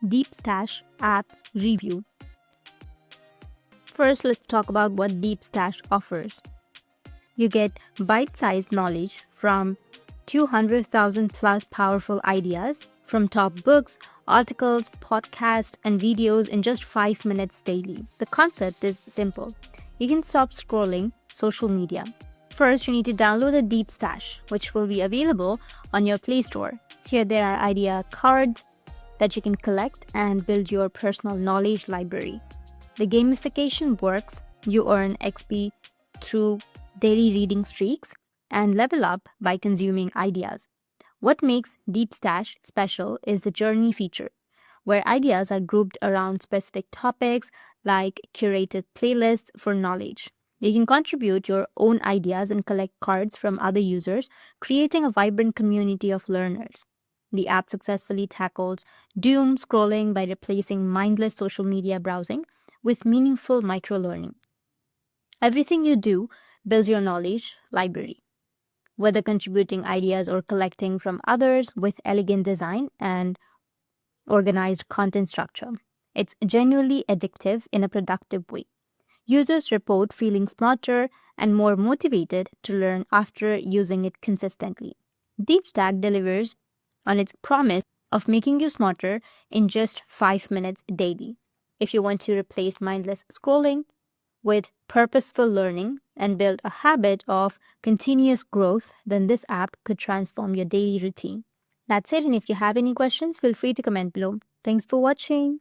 Deepstash App Review. First, let's talk about what Deepstash offers. You get bite-sized knowledge from 200,000 plus powerful ideas from top books, articles, podcasts, and videos in just 5 minutes daily. The concept is simple. You can stop scrolling social media. First, you need to download a Deepstash, which will be available on your Play Store. Here there are idea cards that you can collect and build your personal knowledge library. The gamification works. You earn XP through daily reading streaks and level up by consuming ideas. What makes Deepstash special is the journey feature, where ideas are grouped around specific topics like curated playlists for knowledge. You can contribute your own ideas and collect cards from other users, creating a vibrant community of learners. The app successfully tackles doom scrolling by replacing mindless social media browsing with meaningful micro-learning. Everything you do builds your knowledge library, whether contributing ideas or collecting from others with elegant design and organized content structure. It's genuinely addictive in a productive way. Users report feeling smarter and more motivated to learn after using it consistently. DeepStack delivers on its promise of making you smarter in just 5 minutes daily. If you want to replace mindless scrolling with purposeful learning and build a habit of continuous growth, then this app could transform your daily routine. That's it, and if you have any questions, feel free to comment below. Thanks for watching.